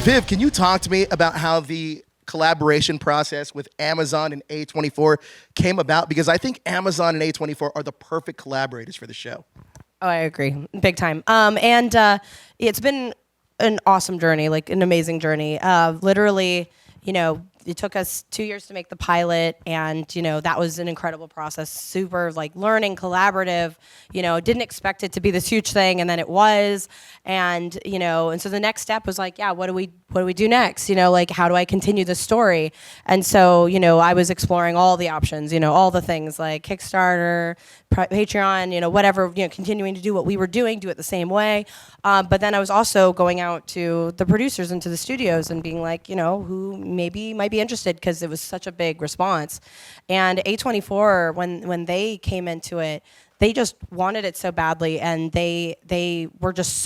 Viv, can you talk to me about how the collaboration process with Amazon and A24 came about? Because I think Amazon and A24 are the perfect collaborators for the show. Oh, I agree, big time. And it's been an awesome journey, like an amazing journey. Literally, it took us 2 years to make the pilot, and that was an incredible process. Super like learning, collaborative. Didn't expect it to be this huge thing, and then it was. And and so the next step was like, yeah, what do we do next? Like how do I continue the story? And so I was exploring all the options, all the things like Kickstarter, Patreon, whatever, continuing to do what we were doing, do it the same way. But then I was also going out to the producers and to the studios and being like, who maybe might be interested, because it was such a big response. And A24, when they came into it, they just wanted it so badly, and they were just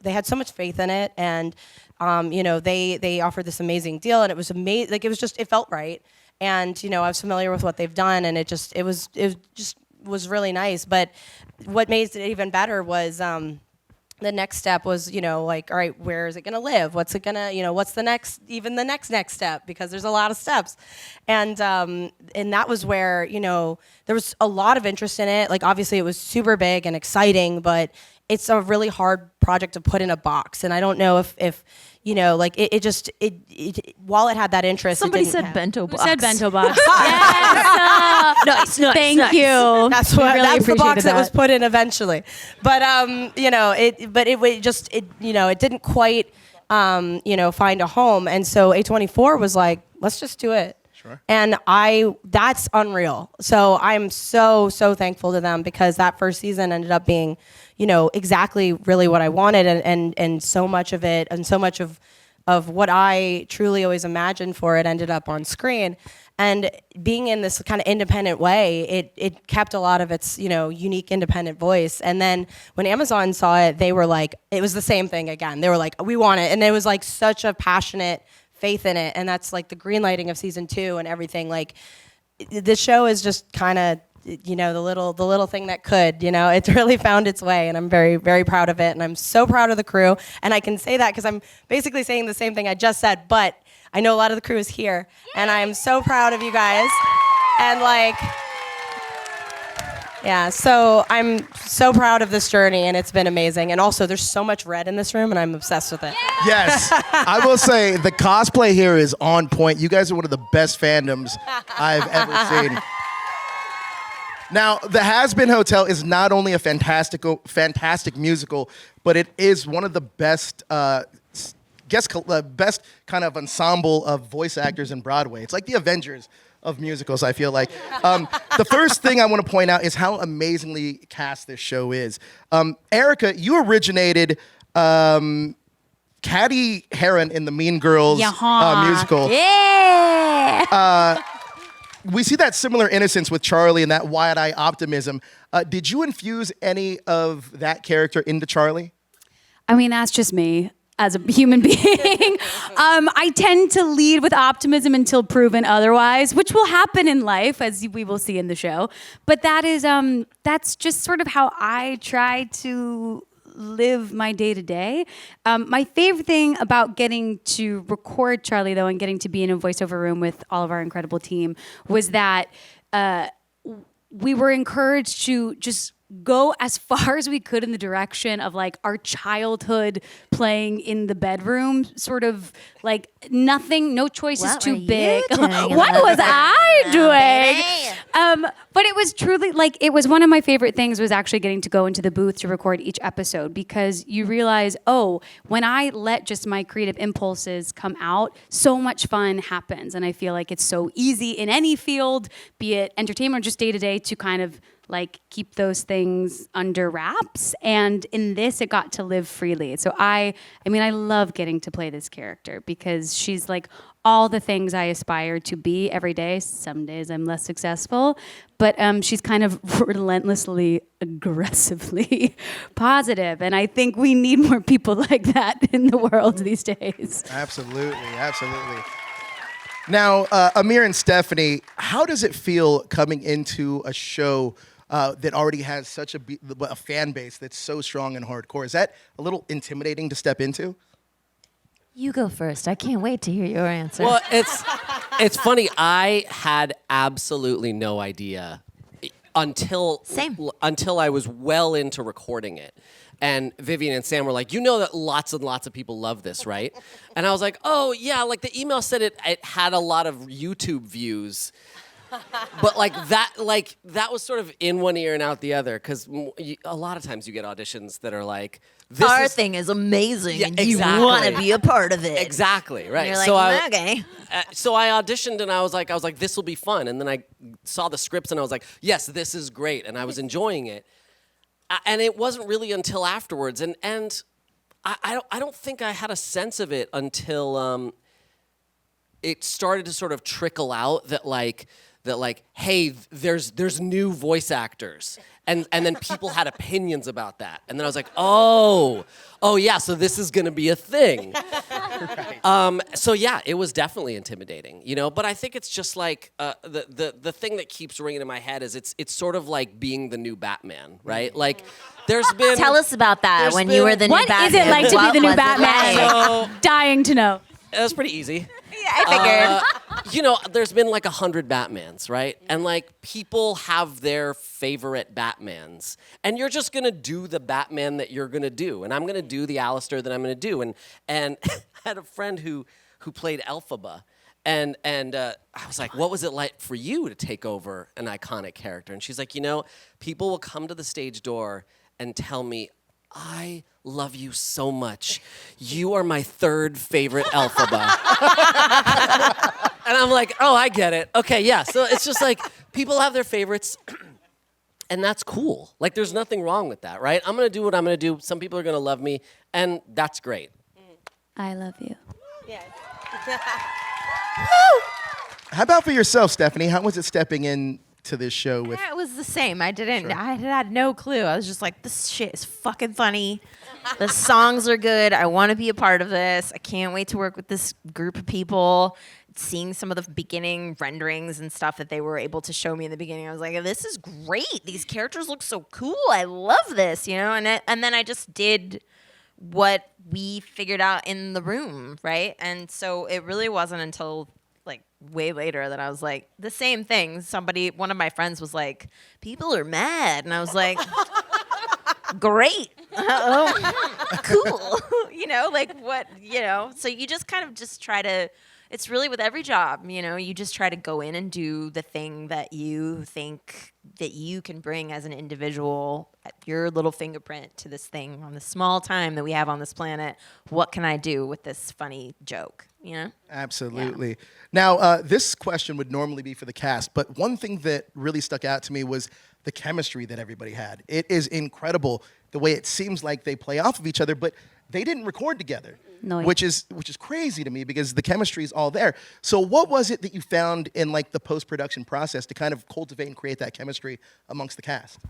they had so much faith in it, and they offered this amazing deal, and it was amazing. Like it felt right, and I was familiar with what they've done, and it just was really nice. But what made it even better was the next step was, like, all right, where is it going to live? What's it going to, what's the next step? Because there's a lot of steps. And that was where, there was a lot of interest in it. Like, obviously it was super big and exciting, but it's a really hard project to put in a box. And I don't know if like while it had that interest, somebody said bento box. Who said bento box? Yes. Nice. Thank you. That's the box that was put in eventually. But it didn't quite find a home, and so A24 was like, let's just do it. Sure. And that's unreal. So I'm so thankful to them, because that first season ended up being exactly really what I wanted, and so much of it, and so much of what I truly always imagined for it ended up on screen. And being in this kind of independent way, it kept a lot of its unique independent voice. And then when Amazon saw it, they were like, it was the same thing again. They were like, we want it. And it was like such a passionate faith in it. And that's like the green lighting of season 2 and everything. Like, the show is just kind of the little thing that could, it really found its way, and I'm very, very proud of it, and I'm so proud of the crew. And I can say that because I'm basically saying the same thing I just said, but I know a lot of the crew is here, and I am so proud of you guys. And so I'm so proud of this journey, and it's been amazing. And also, there's so much red in this room, and I'm obsessed with it. Yes, I will say the cosplay here is on point. You guys are one of the best fandoms I've ever seen. Now, the Hazbin Hotel is not only a fantastic musical, but it is one of the best best kind of ensemble of voice actors in Broadway. It's like the Avengers of musicals, I feel like. The first thing I want to point out is how amazingly cast this show is. Erica, you originated Caddy Heron in the Mean Girls musical. Yeah! We see that similar innocence with Charlie and that wide-eye optimism. Did you infuse any of that character into Charlie? I mean, that's just me as a human being. I tend to lead with optimism until proven otherwise, which will happen in life, as we will see in the show. But that's just sort of how I try to live my day-to-day. My favorite thing about getting to record Charlie, though, and getting to be in a voiceover room with all of our incredible team was that we were encouraged to just go as far as we could in the direction of like our childhood playing in the bedroom, sort of like nothing, no choice is too big. What was I doing? But it was truly like, it was one of my favorite things was actually getting to go into the booth to record each episode, because you realize, when I let just my creative impulses come out, so much fun happens. And I feel like it's so easy in any field, be it entertainment or just day to day, to kind of like keep those things under wraps. And in this, it got to live freely. So I love getting to play this character, because she's like all the things I aspire to be every day. Some days I'm less successful, but she's kind of relentlessly, aggressively positive. And I think we need more people like that in the world these days. Absolutely. Now, Amir and Stephanie, how does it feel coming into a show that already has such a fan base that's so strong and hardcore? Is that a little intimidating to step into? You go first. I can't wait to hear your answer. Well, it's funny. I had absolutely no idea until I was well into recording it. And Vivian and Sam were like, you know that lots and lots of people love this, right? And I was like, oh, yeah, like the email said it had a lot of YouTube views. But that was sort of in one ear and out the other, because a lot of times you get auditions that are like, Our thing is amazing, and exactly. you want to be a part of it. Exactly, right. And you're like, okay. So I auditioned, and I was like, this will be fun. And then I saw the scripts, and I was like, yes, this is great, and I was enjoying it. And it wasn't really until afterwards, and I don't think I had a sense of it until it started to sort of trickle out that hey, there's new voice actors, and then people had opinions about that, and then I was like, oh yeah, so this is gonna be a thing. Right. So yeah, it was definitely intimidating, but I think it's just like the thing that keeps ringing in my head is it's sort of like being the new Batman, right? Like there's been Tell us about that when you were the new What Batman. is it like to be the new Batman? So, Dying to know. it was pretty easy. I figured. There's been like 100 Batmans, right? And like people have their favorite Batmans, and you're just gonna do the Batman that you're gonna do, and I'm gonna do the Alistair that I'm gonna do. And I had a friend who played Elphaba, and I was like, what was it like for you to take over an iconic character? And she's like, people will come to the stage door and tell me, I love you so much. You are my third favorite Elphaba. And I'm like, oh, I get it. Okay, yeah. So it's just like people have their favorites, and that's cool. Like there's nothing wrong with that, right? I'm going to do what I'm going to do. Some people are going to love me, and that's great. I love you. Yeah. How about for yourself, Stephanie? How was it stepping in to this show with? Yeah, it was the same. I had no clue. I was just like, this shit is fucking funny. The songs are good. I want to be a part of this. I can't wait to work with this group of people. Seeing some of the beginning renderings and stuff that they were able to show me in the beginning, I was like, this is great. These characters look so cool. I love this, And then I just did what we figured out in the room, right? And so it really wasn't until like way later that I was like, the same thing. One of my friends was like, people are mad. And I was like, great. Cool. So you just kind of just try to, it's really with every job, you just try to go in and do the thing that you think that you can bring as an individual, your little fingerprint to this thing on the small time that we have on this planet. What can I do with this funny joke? Absolutely. Yeah. Now, this question would normally be for the cast, but one thing that really stuck out to me was the chemistry that everybody had. It is incredible the way it seems like they play off of each other, but they didn't record together, which is crazy to me because the chemistry is all there. So what was it that you found in like the post-production process to kind of cultivate and create that chemistry amongst the cast?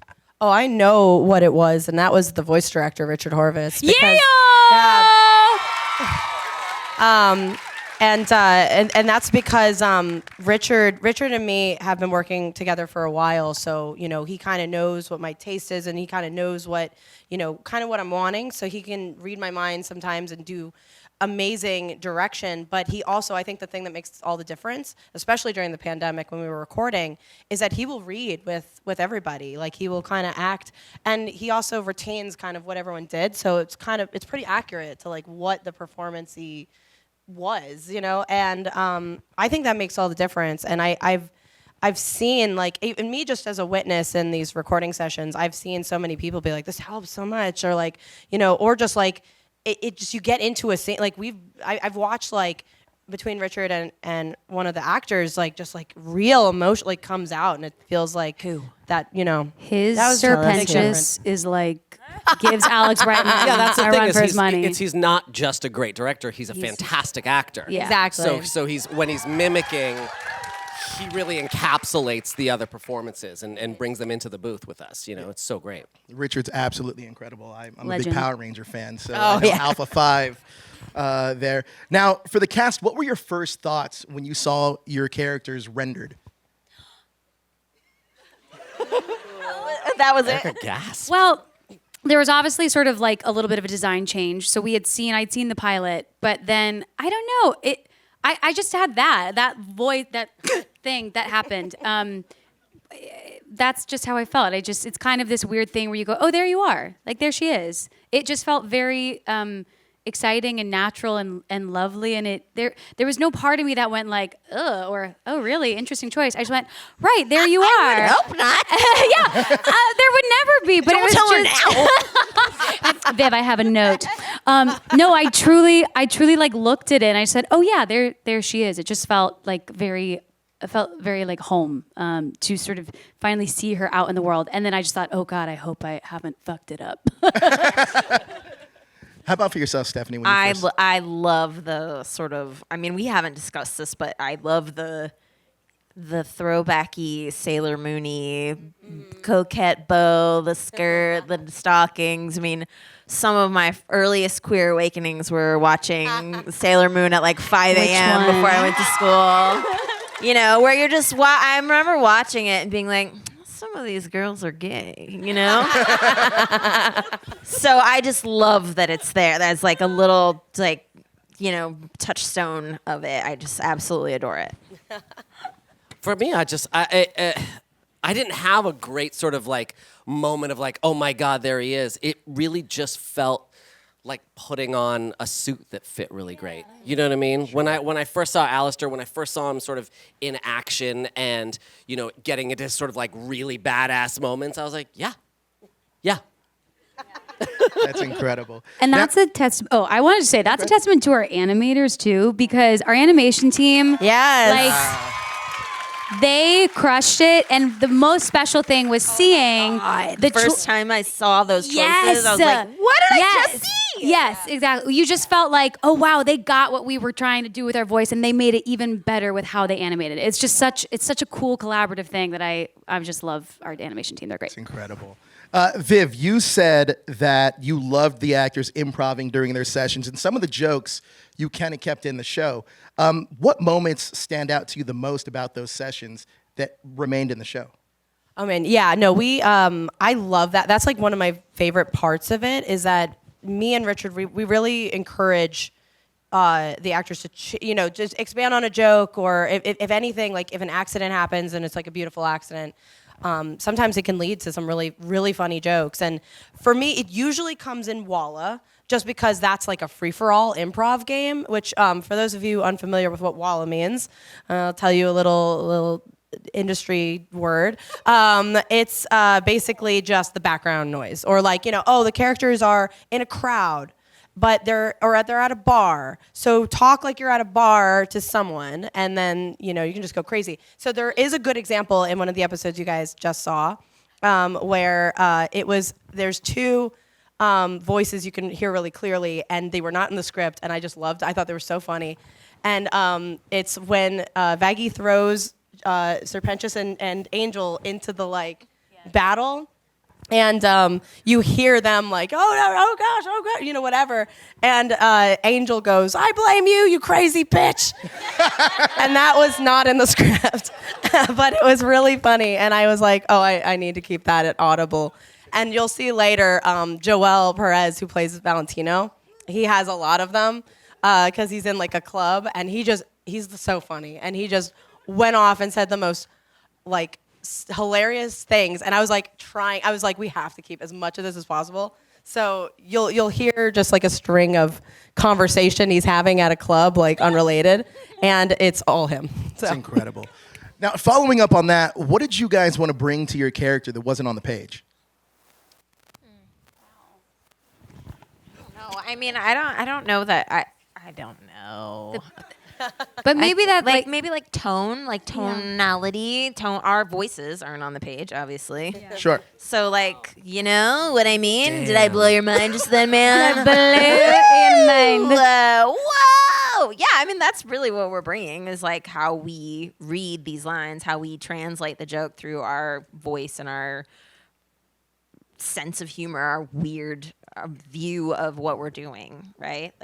Oh, I know what it was, and that was the voice director, Richard Horvitz. Yeah! And that's because Richard and me have been working together for a while, so he kind of knows what my taste is, and he kind of knows what kind of what I'm wanting, so he can read my mind sometimes and do amazing direction. But he also, I think the thing that makes all the difference, especially during the pandemic when we were recording, is that he will read with everybody. Like he will kind of act, and he also retains kind of what everyone did, so it's pretty accurate to like what the performance he was, and I think that makes all the difference. And I've seen, like, even me just as a witness in these recording sessions, I've seen so many people be like, this helps so much, or like, or just like it just, you get into a scene, like I've watched like between Richard and one of the actors, like just like real emotion like comes out, and it feels like that, His that was Serpentious is like gives Alex Bratton That's the a thing run is for his money. he's not just a great director; he's a fantastic actor. Yeah. Exactly. So when he's mimicking, he really encapsulates the other performances and brings them into the booth with us. It's so great. Richard's absolutely incredible. I'm a big Legend. Power Ranger fan, so I know Alpha 5 there. Now, for the cast, what were your first thoughts when you saw your characters rendered? That was it. Gasp. Well, there was obviously sort of like a little bit of a design change. So I'd seen the pilot, but then I don't know. I just had that voice, that thing that happened. That's just how I felt. It's kind of this weird thing where you go, oh, there you are. Like, there she is. It just felt very exciting and natural and lovely. And there was no part of me that went like, ugh, or, oh, really? Interesting choice. I just went, right, there you are. I would hope not. Yeah, there would never be. But Don't it was tell her just, now. Viv, I have a note. No, I truly like looked at it and I said, oh yeah, there she is. It just felt like very like home to sort of finally see her out in the world. And then I just thought, oh God, I hope I haven't fucked it up. How about for yourself, Stephanie? When you first... I love the sort of, I mean, we haven't discussed this, but I love the throwbacky Sailor Moony coquette bow, the skirt, the stockings. I mean, some of my earliest queer awakenings were watching Sailor Moon at like 5 a.m. before I went to school. You know, where you're just, I remember watching it and being like, some of these girls are gay, you know? So I just love that it's there. That's like a little, like, you know, touchstone of it. I just absolutely adore it. For me, I didn't have a great sort of like moment of like, oh my God, there he is. It really just felt like putting on a suit that fit really great. You know what I mean? Sure. When I first saw Alistair, when I first saw him sort of in action and, you know, getting into sort of like really badass moments, I was like, yeah. That's incredible. And that's a testament. Oh, I wanted to say that's a testament to our animators too, because our animation team, they crushed it. And the most special thing was seeing the first time I saw those choices, I was like, what did I just see? Yes, exactly. You just felt like, oh wow, they got what we were trying to do with our voice, and they made it even better with how they animated it. It's just such a cool collaborative thing that I just love our animation team. They're great. It's incredible. Viv, you said that you loved the actors improvising during their sessions, and some of the jokes you kind of kept in the show. What moments stand out to you the most about those sessions that remained in the show? Oh man, yeah, no, I love that. That's like one of my favorite parts of it is that me and Richard, we really encourage the actors to, just expand on a joke, or if anything, like if an accident happens and it's like a beautiful accident, sometimes it can lead to some really, really funny jokes. And for me, it usually comes in Walla, just because that's like a free-for-all improv game, which for those of you unfamiliar with what Walla means, I'll tell you a little industry word. It's basically just the background noise, or like, the characters are in a crowd, but they're at a bar. So talk like you're at a bar to someone, and then you can just go crazy. So there is a good example in one of the episodes you guys just saw, where there's two voices you can hear really clearly, and they were not in the script, and I thought they were so funny. And it's when Vaggie throws Serpentius and Angel into the battle, and you hear them like, oh gosh, whatever, and Angel goes, I blame you, you crazy bitch. And that was not in the script, but it was really funny, and I was like, I need to keep that at Audible. And you'll see later, Joel Perez, who plays Valentino, he has a lot of them because he's in like a club, and he's so funny, and he just went off and said the most hilarious things, and I was like, we have to keep as much of this as possible. So you'll hear just like a string of conversation he's having at a club, like unrelated, and it's all him. So. It's incredible. Now, following up on that, what did you guys want to bring to your character that wasn't on the page? No, I mean, I don't know that I don't know. But maybe maybe tone, tonality, tone. Our voices aren't on the page, obviously. Yeah. Sure. So you know what I mean? Damn. Did I blow your mind just then, man? I blew your mind. Whoa! Yeah, I mean that's really what we're bringing is like how we read these lines, how we translate the joke through our voice and our sense of humor, our weird view of what we're doing, right?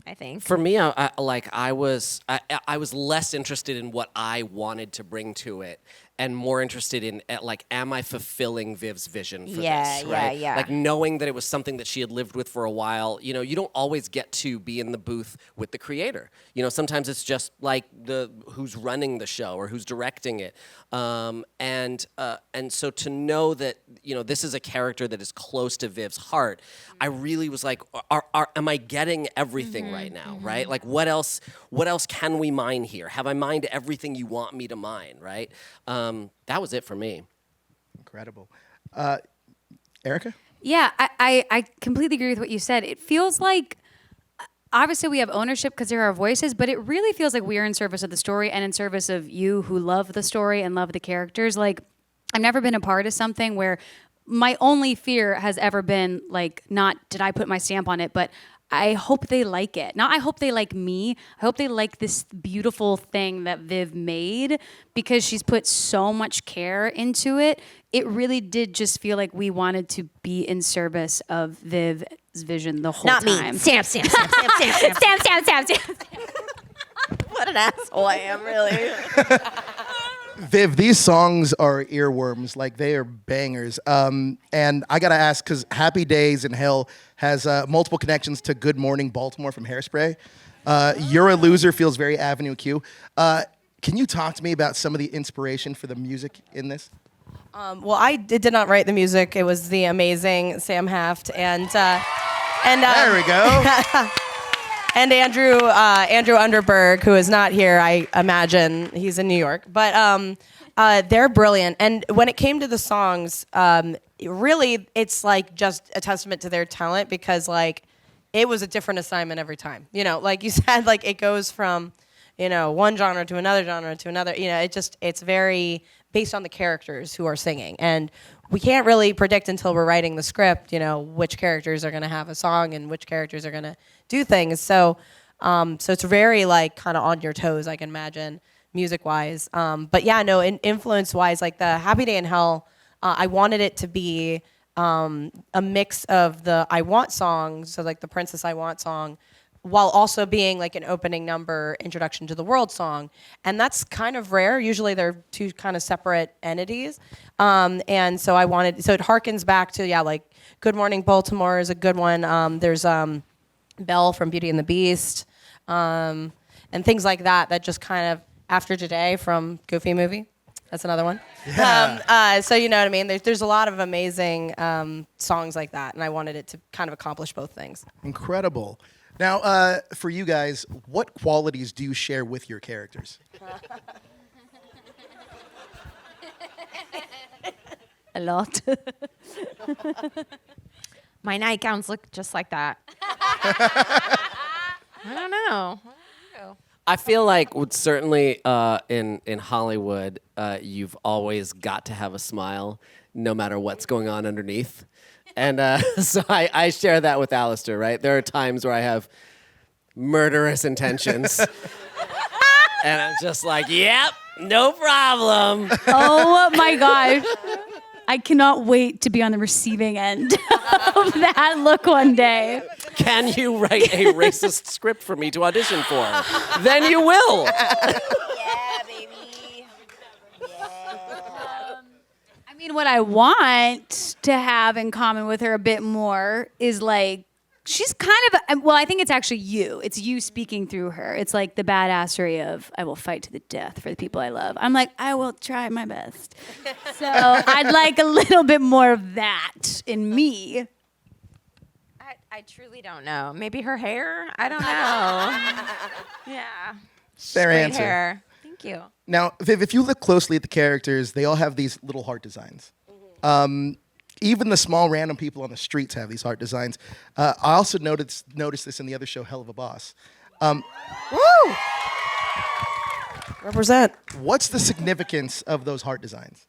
I think for me, I was less interested in what I wanted to bring to it, and more interested in like, am I fulfilling Viv's vision for Yeah, this? yeah, Right? yeah. Like knowing that it was something that she had lived with for a while. You know, you don't always get to be in the booth with the creator. You know, sometimes it's just like who's running the show or who's directing it. And so to know that, you know, this is a character that is close to Viv's heart, I really was like, am I getting everything right now, right? Like, what else can we mine here? Have I mined everything you want me to mine, right? That was it for me. Incredible. Erica? Yeah, I completely agree with what you said. It feels like, obviously we have ownership because they're our voices, but it really feels like we are in service of the story and in service of you who love the story and love the characters. Like, I've never been a part of something where my only fear has ever been like, not did I put my stamp on it, but I hope they like it. Not I hope they like me. I hope they like this beautiful thing that Viv made because she's put so much care into it. It really did just feel like we wanted to be in service of Viv's vision the whole Not time. me. Stamp, stamp, stamp, stamp, stamp, stamp. Stamp, stamp, stamp, stamp. What an asshole I am, really. Viv, these songs are earworms, like they are bangers. And I gotta ask, because Happy Days in Hell has multiple connections to Good Morning Baltimore from Hairspray. You're a Loser feels very Avenue Q. Can you talk to me about some of the inspiration for the music in this? Well, I did not write the music. It was the amazing Sam Haft and There we go. and Andrew Underberg, who is not here. I imagine he's in New York, but they're brilliant. And when it came to the songs, really, it's like just a testament to their talent because like it was a different assignment every time. You know, like you said, like it goes from one genre to another genre to another. You know, it's very based on the characters who are singing, and we can't really predict until we're writing the script, which characters are going to have a song and which characters are going to do things. So it's very like kind of on your toes, I can imagine, music-wise. But yeah, no, influence-wise, like the Happy Day in Hell, I wanted it to be a mix of the I Want songs, so like the Princess I Want song, while also being like an opening number, Introduction to the World song. And that's kind of rare. Usually they're two kind of separate entities. And so it harkens back to, like Good Morning Baltimore is a good one. There's Belle from Beauty and the Beast, and things like that just kind of, After Today from Goofy Movie. That's another one. Yeah. So you know what I mean? There's a lot of amazing songs like that, and I wanted it to kind of accomplish both things. Incredible. Now, for you guys, what qualities do you share with your characters? A lot. My nightgowns look just like that. I don't know. I feel like certainly in Hollywood, you've always got to have a smile no matter what's going on underneath. And so I share that with Alistair, right? There are times where I have murderous intentions. And I'm just like, yep, no problem. Oh my gosh. I cannot wait to be on the receiving end of that look one day. Can you write a racist script for me to audition for? Then you will. Yeah, baby. I mean, what I want to have in common with her a bit more is like, she's kind of, I think it's actually you. It's you speaking through her. It's like the badassery of, I will fight to the death for the people I love. I'm like, I will try my best. So I'd like a little bit more of that in me. I truly don't know. Maybe her hair? I don't know. Yeah. Fair Great answer. hair. Thank you. Now, Viv, if you look closely at the characters, they all have these little heart designs. Even the small random people on the streets have these heart designs. I also noticed this in the other show, Hell of a Boss. Woo! Represent. What's the significance of those heart designs?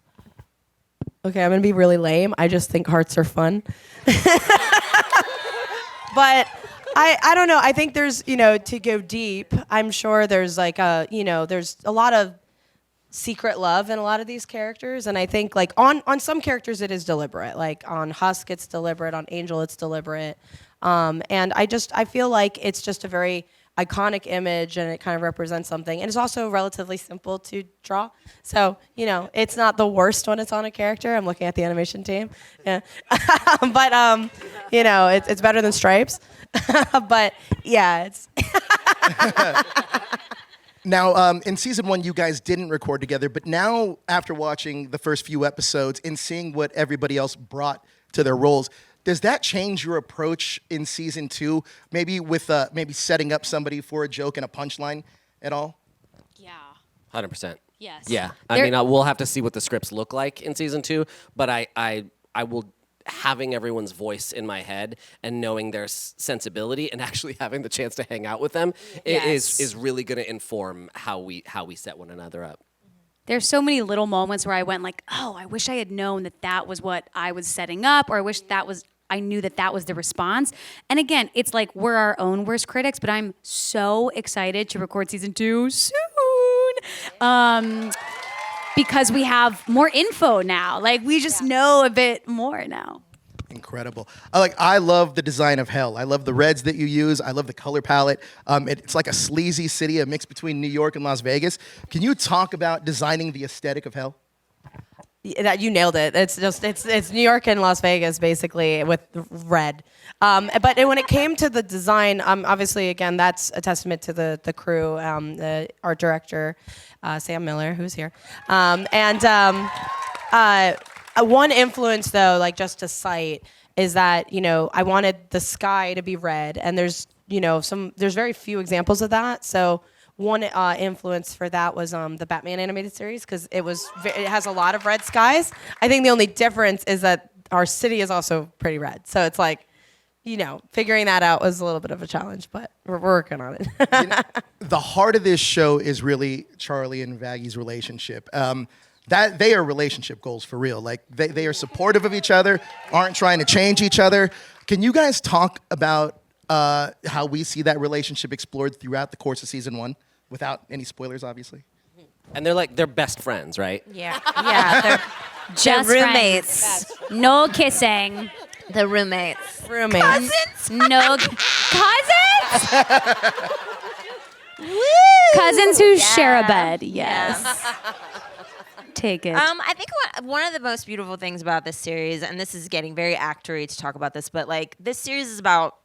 Okay, I'm gonna be really lame. I just think hearts are fun. But I don't know. I think there's, to go deep, I'm sure there's like there's a lot of secret love in a lot of these characters. And I think like on some characters it is deliberate. Like on Husk it's deliberate, on Angel it's deliberate. And I feel like it's just a very iconic image and it kind of represents something. And it's also relatively simple to draw. So, it's not the worst when it's on a character. I'm looking at the animation team. Yeah. But, it's better than stripes. But yeah, it's. Now, in season 1, you guys didn't record together, but now after watching the first few episodes and seeing what everybody else brought to their roles, does that change your approach in season 2? Maybe with maybe setting up somebody for a joke and a punchline at all? Yeah. 100%. Yes. Yeah. I mean, we'll have to see what the scripts look like in season 2, but I will. Having everyone's voice in my head and knowing their sensibility and actually having the chance to hang out with them is really going to inform how we set one another up. There's so many little moments where I went like, oh, I wish I had known that was what I was setting up, or I knew that was the response. And again, it's like we're our own worst critics, but I'm so excited to record season 2 soon. Because we have more info now. Like, we just know a bit more now. Incredible. I love the design of Hell. I love the reds that you use. I love the color palette. It's like a sleazy city, a mix between New York and Las Vegas. Can you talk about designing the aesthetic of Hell? You nailed it. It's New York and Las Vegas basically with red. But when it came to the design, obviously again that's a testament to the crew, the art director, Sam Miller, who's here, one influence though, like just to cite, is that I wanted the sky to be red, and there's very few examples of that. So one influence for that was the Batman animated series, because it has a lot of red skies. I think the only difference is that our city is also pretty red. So it's like, figuring that out was a little bit of a challenge, but we're working on it. The heart of this show is really Charlie and Vaggie's relationship. That they are relationship goals for real. Like they are supportive of each other, aren't trying to change each other. Can you guys talk about how we see that relationship explored throughout the course of season 1, without any spoilers, obviously? And they're best friends, right? Yeah. Yeah. They're Just roommates. friends. No kissing. The roommates. No cousins. Cousins who share a bed. Yes. Take it. I think one of the most beautiful things about this series, and this is getting very actory to talk about this, but like this series is about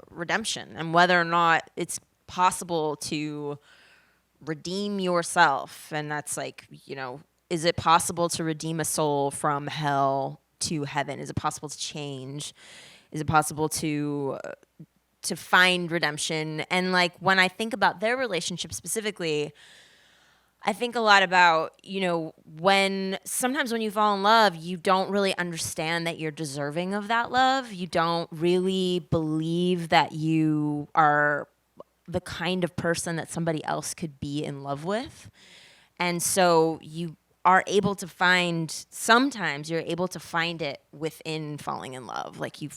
redemption and whether or not it's possible to redeem yourself. And that's like, is it possible to redeem a soul from hell to heaven? Is it possible to change? Is it possible to find redemption? And like when I think about their relationship specifically, I think a lot about, sometimes when you fall in love, you don't really understand that you're deserving of that love. You don't really believe that you are the kind of person that somebody else could be in love with. And so sometimes you're able to find it within falling in love. Like you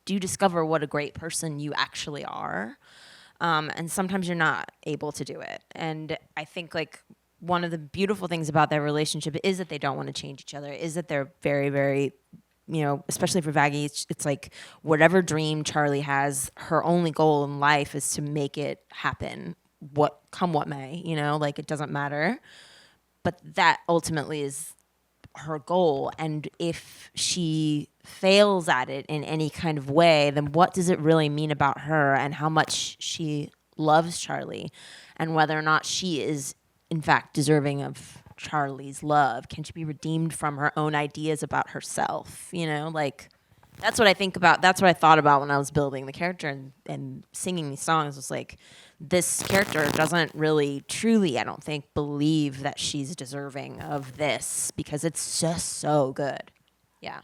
do discover what a great person you actually are. And sometimes you're not able to do it. And I think like one of the beautiful things about their relationship is that they don't want to change each other, is that they're very, very, especially for Vaggie, it's like whatever dream Charlie has, her only goal in life is to make it happen, what may, like it doesn't matter. But that ultimately is her goal. And if she fails at it in any kind of way, then what does it really mean about her and how much she loves Charlie, and whether or not she is in fact deserving of Charlie's love? Can she be redeemed from her own ideas about herself? Like that's what I think about. That's what I thought about when I was building the character and singing these songs. Was like, this character doesn't really truly, I don't think, believe that she's deserving of this, because it's just so good. Yeah.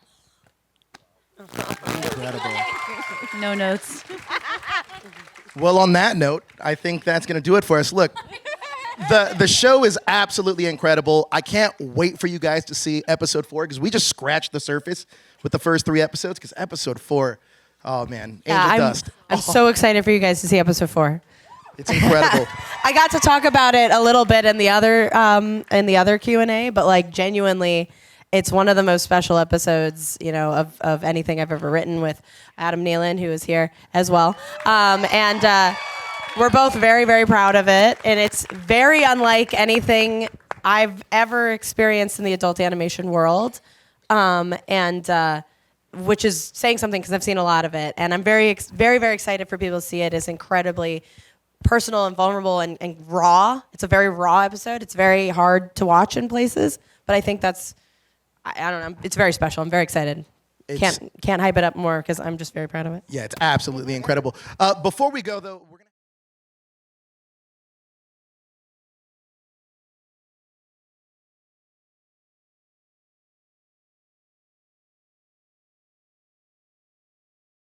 Incredible. No notes. Well, on that note, I think that's going to do it for us. Look, the show is absolutely incredible. I can't wait for you guys to see episode 4, because we just scratched the surface with the first 3 episodes, because episode 4, oh man, Angel Dust. I'm so excited for you guys to see episode 4. It's incredible. I got to talk about it a little bit in the other Q&A, but like genuinely, it's one of the most special episodes, of anything I've ever written, with Adam Nealon, who is here as well. We're both very, very proud of it, and it's very unlike anything I've ever experienced in the adult animation world, which is saying something because I've seen a lot of it, and I'm very, very excited for people to see it. It's incredibly personal and vulnerable and raw. It's a very raw episode. It's very hard to watch in places, but I think that's, I don't know, it's very special. I'm very excited. Can't hype it up more because I'm just very proud of it. Yeah, it's absolutely incredible. Before we go, though, we're